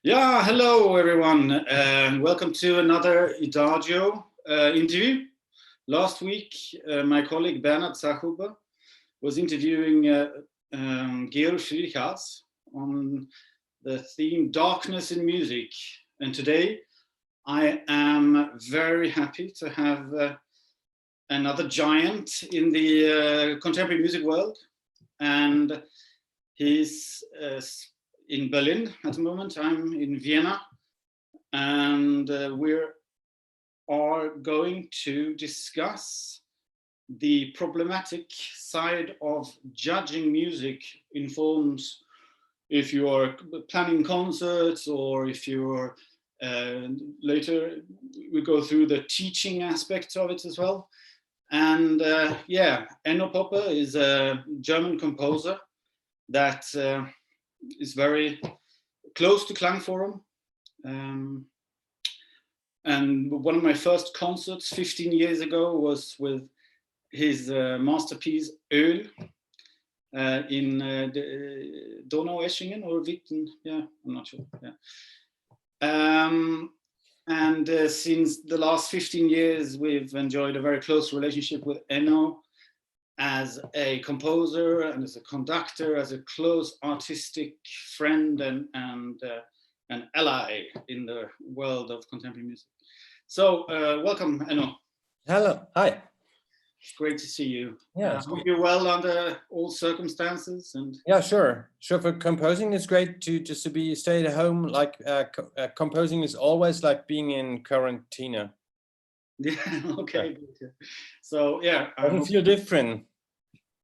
Yeah, hello everyone, and welcome to another IDAGIO interview. Last week, my colleague Bernard Sachuba was interviewing Georg Friedrich on the theme Darkness in Music. And today, I am very happy to have another giant in the contemporary music world. And he's in Berlin at the moment. I'm in Vienna, and we are going to discuss the problematic side of judging music in forms, if you are planning concerts or if you're later we go through the teaching aspects of it as well. And yeah, Enno Poppe is a German composer that is very close to Klangforum. And one of my first concerts 15 years ago was with his masterpiece Öl in Donaueschingen or Witten, yeah, I'm not sure. Yeah. And since the last 15 years, we've enjoyed a very close relationship with Enno as a composer and as a conductor, as a close artistic friend and an ally in the world of contemporary music. So welcome, Enno. Hello, hi. It's great to see you. Yeah, I hope you're well under all circumstances. And yeah, sure. For composing, it's great to just to stay at home. Like composing is always like being in quarantine. Yeah. Okay. Yeah. So yeah, Doesn't feel different.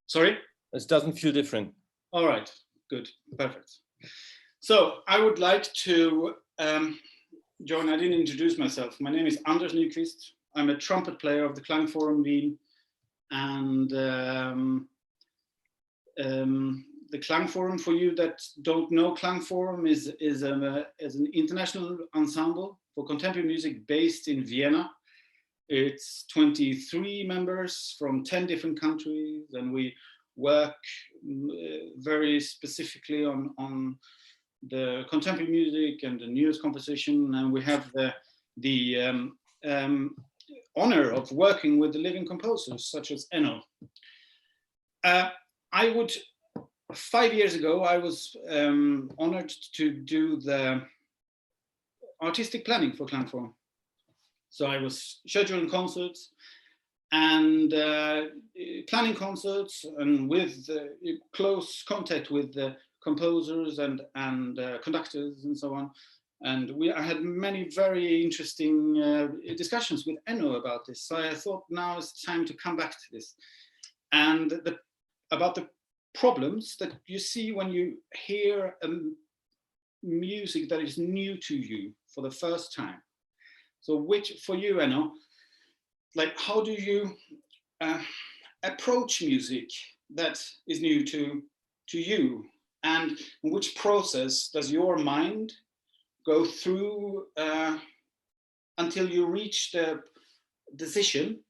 Sorry. It doesn't feel different. All right. Good. Perfect. So I would like to join. I didn't introduce myself. My name is Nyqvist. I'm a trumpet player of the Klangforum Wien, and the Klangforum, for you that don't know, Klangforum is an international ensemble for contemporary music based in Vienna. It's 23 members from 10 different countries, and we work very specifically on the contemporary music and the newest composition, and we have the honor of working with the living composers such as Enno. 5 years ago, I was honored to do the artistic planning for Klangforum. So I was scheduling concerts and planning concerts, and with close contact with the composers and conductors and so on. And I had many very interesting discussions with Enno about this. So I thought now it's time to come back to this. And about the problems that you see when you hear music that is new to you for the first time. So which, for you, Enno, like how do you approach music that is new to you? And which process does your mind go through until you reach the decision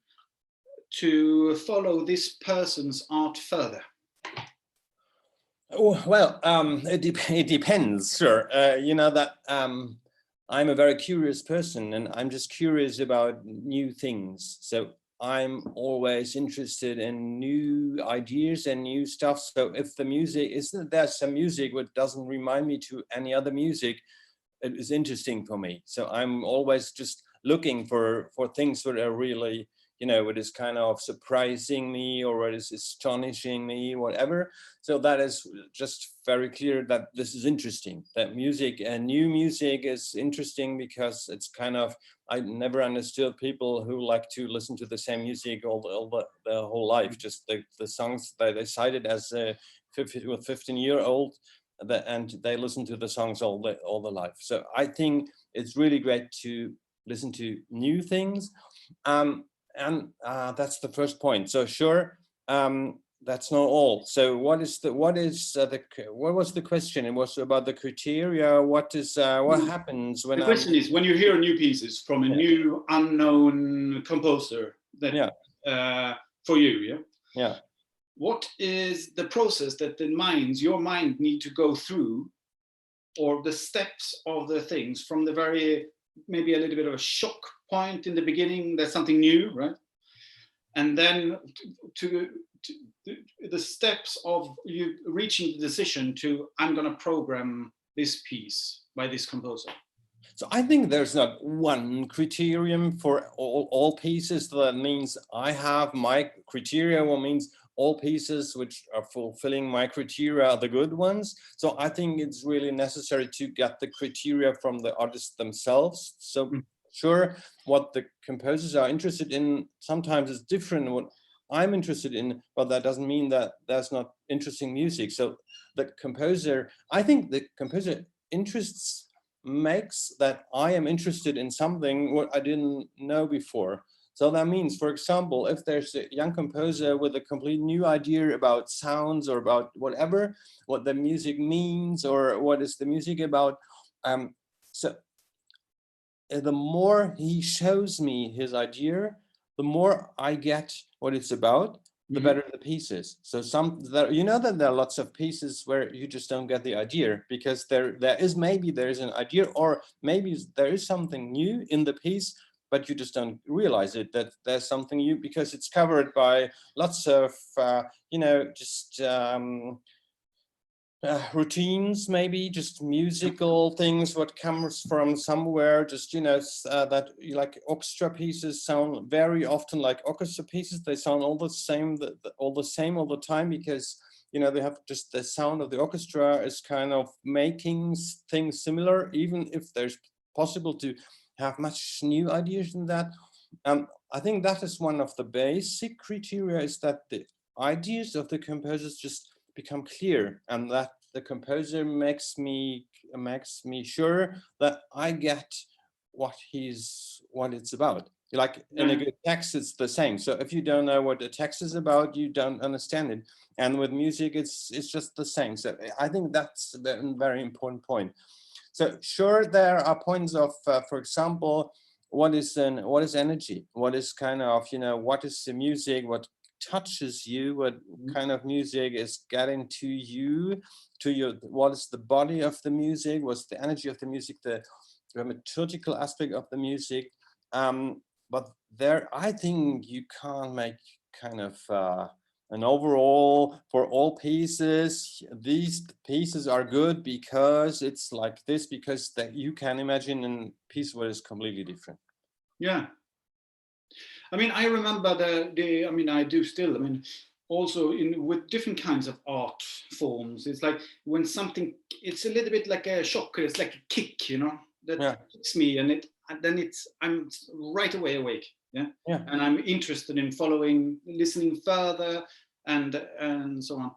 to follow this person's art further? Oh, well, it depends, sure. You know that I'm a very curious person, and I'm just curious about new things. So I'm always interested in new ideas and new stuff. So if the music isn't there, some music which doesn't remind me to any other music, it is interesting for me. So I'm always just looking for things that are really, you know, it is kind of surprising me or it is astonishing me, whatever. So that is just very clear that this is interesting, that music and new music is interesting, because it's kind of, I never understood people who like to listen to the same music all the whole life, just the songs that they cited as 15-year-old, and they listen to the songs all the life. So I think it's really great to listen to new things. And that's the first point. So sure, that's not all. So what was the question? It was about the criteria. What happens when the question is, when you hear new pieces from a new unknown composer that for you, yeah, what is the process that your mind need to go through or the steps of the things from the very, maybe a little bit of a shock point in the beginning, there's something new, right? And then to the steps of you reaching the decision to, I'm going to program this piece by this composer. So I think there's not one criterion for all pieces. That means I have my criteria, what means all pieces which are fulfilling my criteria are the good ones. So I think it's really necessary to get the criteria from the artists themselves. So sure, what the composers are interested in sometimes is different than what I'm interested in, but that doesn't mean that there's not interesting music. So the composer, I think the composer interests makes that I am interested in something what I didn't know before. So that means, for example, if there's a young composer with a complete new idea about sounds or about whatever, what the music means or what is the music about, so the more he shows me his idea, the more I get what it's about, the better the piece is. So you know that there are lots of pieces where you just don't get the idea because there is an idea, or maybe there is something new in the piece, but you just don't realize it, that there's something new because it's covered by lots of, routines, maybe just musical things, what comes from somewhere, just, that like orchestra pieces sound very often like orchestra pieces. They sound all the same, all the time, because, they have just the sound of the orchestra is kind of making things similar, even if there's possible to have much new ideas in that. I think that is one of the basic criteria, is that the ideas of the composers just become clear, and that the composer makes me sure that I get what it's about. Like in a good text, it's the same. So if you don't know what the text is about, you don't understand it. And with music, it's just the same. So I think that's a very important point. So sure, there are points of, for example, what is energy? What is kind of, what is the music? What touches you? What kind of music is getting to you, what is the body of the music? What's the energy of the music? The dramaturgical aspect of the music. But there, I think you can't make kind of an overall for all pieces. These pieces are good because it's like this, because that you can imagine a piece where it's completely different. Yeah. I mean, I remember I do still, also with different kinds of art forms. It's like when something, it's a little bit like a shock, it's like a kick, that hits me, and then I'm right away awake. Yeah. And I'm interested in listening further, and so on.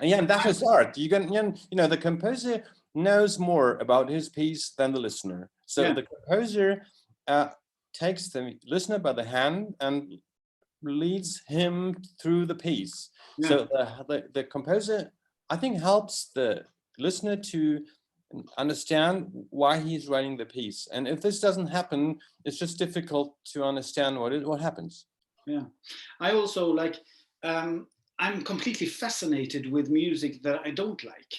And that is art. You can, the composer knows more about his piece than the listener. So the composer takes the listener by the hand and leads him through the piece. So the composer, I think, helps the listener to understand why he's writing the piece. And if this doesn't happen, it's just difficult to understand what happens. Yeah, I also I'm completely fascinated with music that I don't like.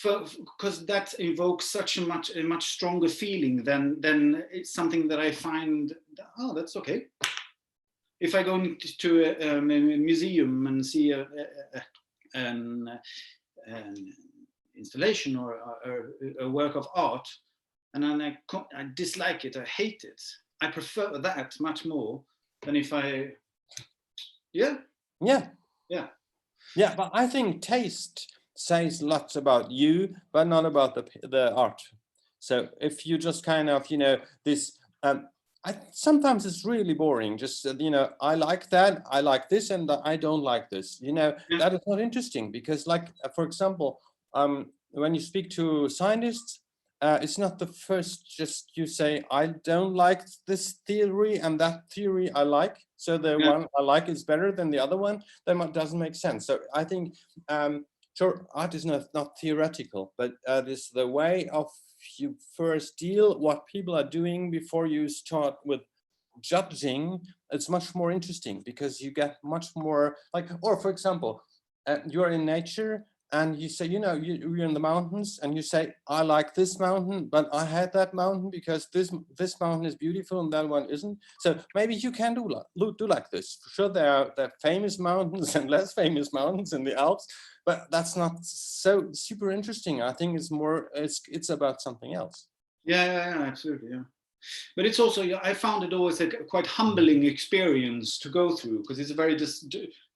Because that evokes such a much stronger feeling than it's something that I find, oh, that's okay. If I go into a museum and see an installation or a work of art, and then I dislike it, I hate it, I prefer that much more than if I, but I think taste says lots about you, but not about the art. So if you just kind of, this, sometimes it's really boring. Just, I like that, I like this, and I don't like this. That is not interesting, because, like, for example, when you speak to scientists, it's not the first, just you say, I don't like this theory and that theory I like. So the one I like is better than the other one. That doesn't make sense. So I think, sure, art is not theoretical, but this the way of you first deal what people are doing before you start with judging. It's much more interesting, because you get much more, like, or for example, you're in nature and you say, you know, you're in the mountains, and you say, I like this mountain, but I had that mountain because this mountain is beautiful and that one isn't. So maybe you can do like this. For sure, there are famous mountains and less famous mountains in the Alps, but that's not so super interesting. I think it's more, it's about something else. Yeah, absolutely, yeah. But it's also, I found it always a quite humbling experience to go through, because it's a very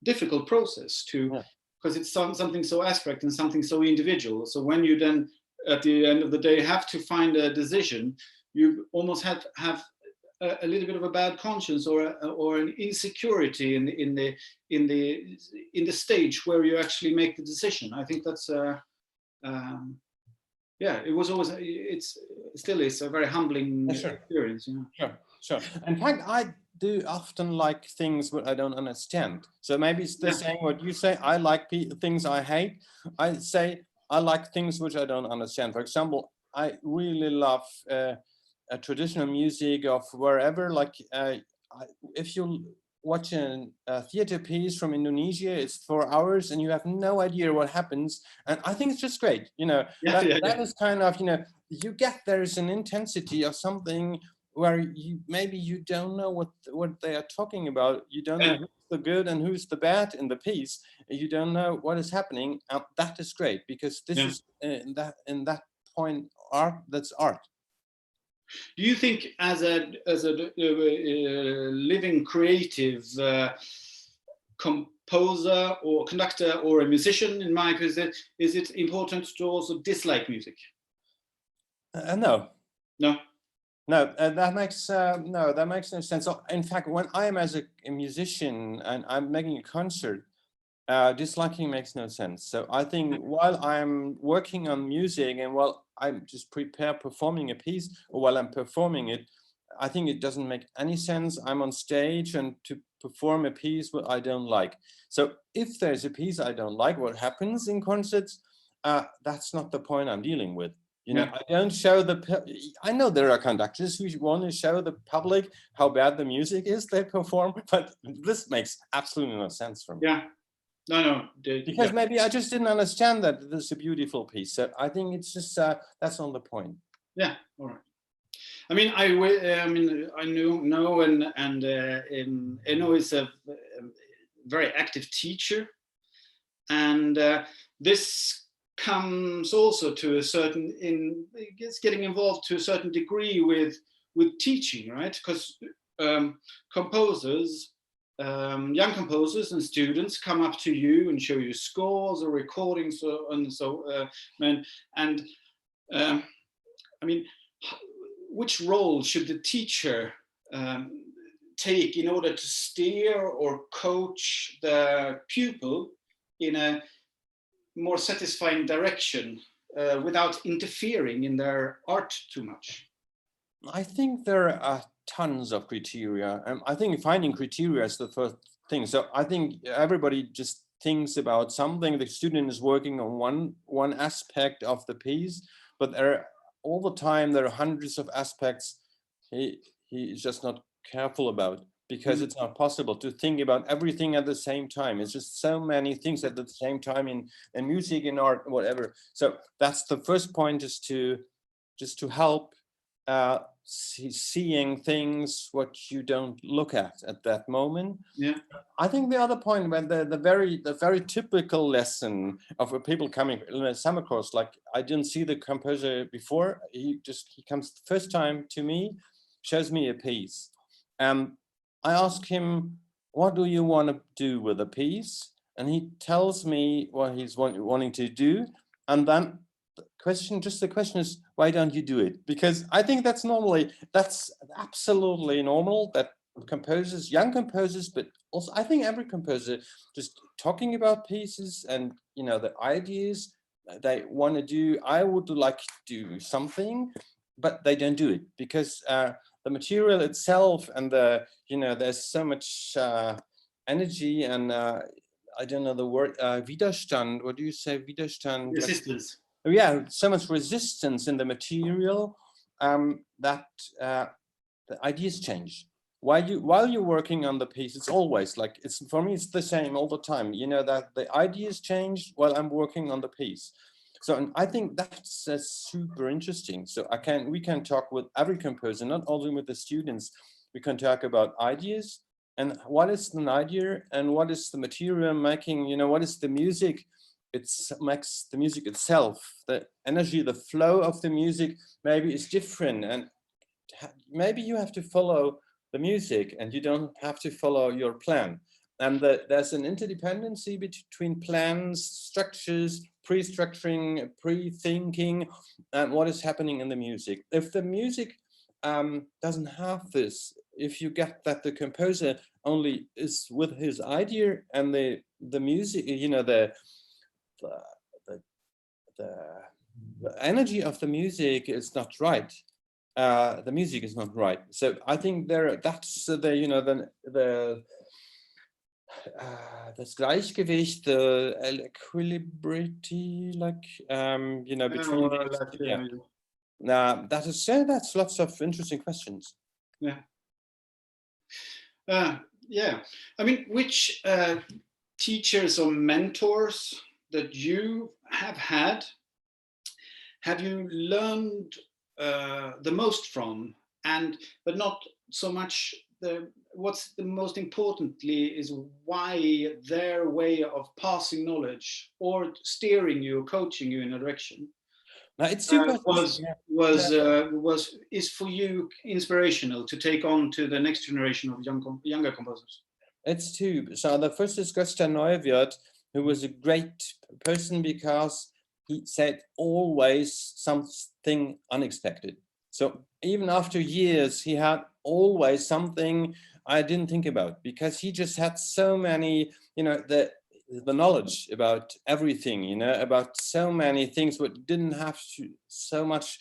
difficult process because it's something so abstract and something so individual. So when you then, at the end of the day, have to find a decision, you almost have a little bit of a bad conscience or an insecurity in the stage where you actually make the decision. I think that's yeah, it was always, it's still is a very humbling experience. You know? Sure. In fact, I do often like things that I don't understand. So maybe it's the same what you say. I like things I hate. I say I like things which I don't understand. For example, I really love a traditional music of wherever. Like if you watch a theater piece from Indonesia, it's 4 hours and you have no idea what happens. And I think it's just great. You know, that is kind of, you know, you get, there's an intensity of something where maybe you don't know what they are talking about. You don't know who's the good and who's the bad in the piece. You don't know what is happening. That is great, because this is in that point, that's art. Do you think, as a living creative composer or conductor or a musician, in my opinion, is it important to also dislike music? No. No, that makes no sense. So in fact, when I am as a musician and I'm making a concert, disliking makes no sense. So I think while I'm working on music and while I'm just performing a piece, or while I'm performing it, I think it doesn't make any sense. I'm on stage and to perform a piece what I don't like. So if there's a piece I don't like, what happens in concerts, that's not the point I'm dealing with. You know, I don't show I know there are conductors who want to show the public how bad the music is they perform, but this makes absolutely no sense for me. Yeah. No. Because maybe I just didn't understand that this is a beautiful piece. So I think it's just, that's not the point. Yeah, all right. I mean, I know and Enno is a very active teacher, and this comes also to a certain, it's getting involved to a certain degree with teaching, right? Because composers, young composers and students come up to you and show you scores or recordings I mean, which role should the teacher take in order to steer or coach the pupil in a more satisfying direction without interfering in their art too much? I think there are tons of criteria. I think finding criteria is the first thing. So I think everybody just thinks about something. The student is working on one aspect of the piece, but all the time there are hundreds of aspects he is just not careful about, because it's not possible to think about everything at the same time. It's just so many things at the same time in music, in art, whatever. So that's the first point, is to help seeing things what you don't look at that moment. Yeah. I think the other point, when the very typical lesson of people coming in a summer course, like I didn't see the composer before, he comes the first time to me, shows me a piece. I ask him, what do you want to do with the piece? And he tells me what he's wanting to do. And then the question is, why don't you do it? Because I think that's absolutely normal that composers, young composers, but also I think every composer, just talking about pieces and, you know, the ideas they want to do. I would like to do something, but they don't do it because the material itself and there's so much energy and I don't know the word, Widerstand. What do you say? Widerstand. Resistance. Yeah, so much resistance in the material that the ideas change. while you're working on the piece, it's always like, it's for me, it's the same all the time, you know, that the ideas change while I'm working on the piece. So, and I think that's super interesting. So we can talk with every composer, not only with the students. We can talk about ideas and what is an idea and what is the material making, you know, what is the music. It makes the music itself, the energy, the flow of the music maybe is different, and maybe you have to follow the music and you don't have to follow your plan. And there's an interdependency between plans, structures, pre-structuring, pre-thinking, and what is happening in the music. If the music doesn't have this, if you get that the composer only is with his idea and the music, you know, the energy of the music is not right, the music is not right. So I think that's the, you know, das Gleichgewicht, the equilibrity, like, you know, between that's lots of interesting questions. Yeah. Yeah. I mean, which teachers or mentors that you have had have you learned the most from, but not so much what's the most importantly is why their way of passing knowledge or steering you or coaching you in a direction It's super is for you inspirational to take on to the next generation of younger composers? It's two. So the first is Christian Neuwirth, who was a great person because he said always something unexpected. So even after years, he had always something I didn't think about, because he just had so many, you know, the knowledge about everything, you know, about so many things, but didn't have to so much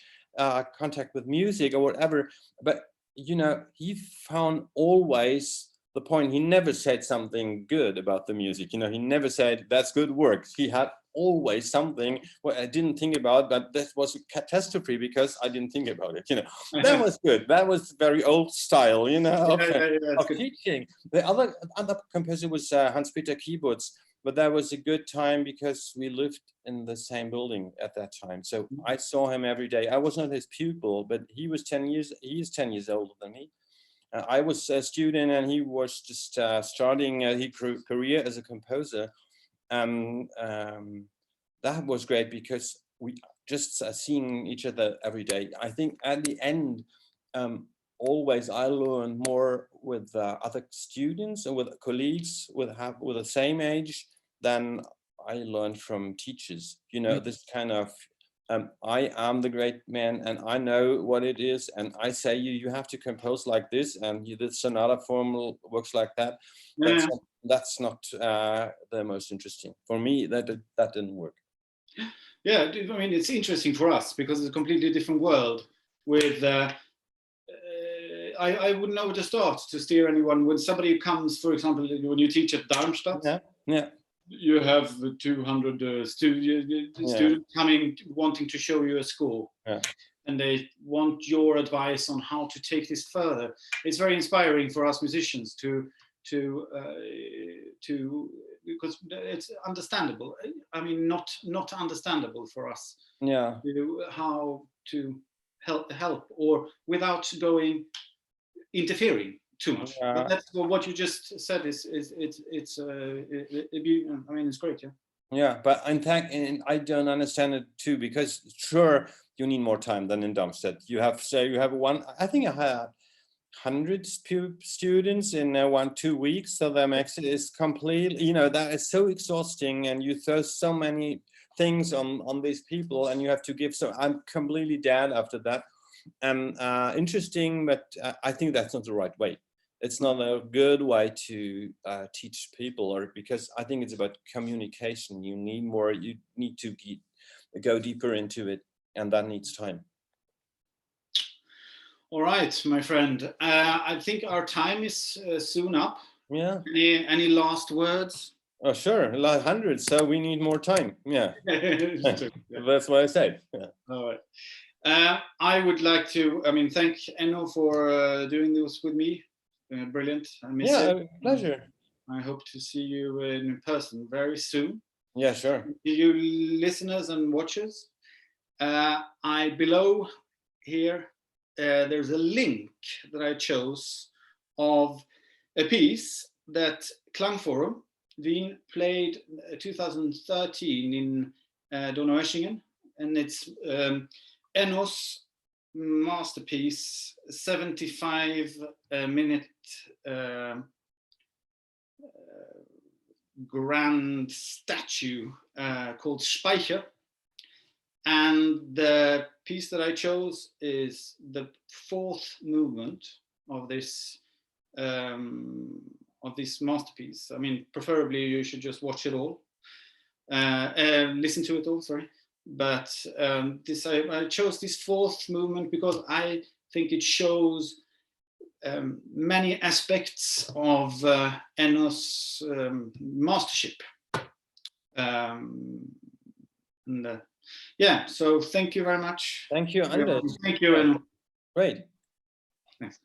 contact with music or whatever. But, you know, he found always the point. He never said something good about the music. You know, he never said that's good work. He had always something what I didn't think about, but that was a catastrophe because I didn't think about it. You know, that was good. That was very old style, you know, of teaching. The other composer was Hans-Peter Kiebutz, but that was a good time because we lived in the same building at that time. So I saw him every day. I was not his pupil, but he was 10 years, he's 10 years older than me. I was a student and he was just starting his career as a composer. That was great because we just seeing each other every day. I think at the end, always I learned more with other students and with colleagues with the same age than I learned from teachers. You know, this kind of I am the great man and I know what it is, and I say you have to compose like this, and the sonata form works like that. That's not the most interesting for me. That didn't work. Yeah, I mean, it's interesting for us because it's a completely different world. With I wouldn't know where to start to steer anyone. When somebody comes, for example, when you teach at Darmstadt, you have 200 students coming, wanting to show you a score, and they want your advice on how to take this further. It's very inspiring for us musicians to because it's understandable. I mean, not understandable for us. How to help or without interfering too much. But that's what you just said. It's I mean, it's great. Yeah, but in fact, I don't understand it too, because sure you need more time than in Darmstadt. You have one. I think I had 100 students in 1-2 weeks, so that makes it is completely, you know, that is so exhausting, and you throw so many things on these people, and you have to give. So I'm completely dead after that. Interesting, but I think that's not the right way. It's not a good way to teach people, or because I think it's about communication. You need more. You need to go deeper into it, and that needs time. All right, my friend. I think our time is soon up. Yeah. Any last words? Oh, sure. Like 100. So we need more time. Yeah. That's what I said. Yeah. All right. I would like to, thank Enno for doing this with me. brilliant. I miss it. Pleasure. I hope to see you in person very soon. Yeah, sure. You listeners and watchers, below here, there's a link that I chose of a piece that Klangforum Wien played 2013 in Donaueschingen, and it's Enno's masterpiece, 75-minute grand statue called Speicher. And the piece that I chose is the fourth movement of this masterpiece. I mean, preferably you should just watch it all, listen to it all. Sorry, but I chose this fourth movement because I think it shows many aspects of Enno's mastership. Yeah, so thank you very much. Thank you, Anders. Thank you, Enno. Great. Thanks.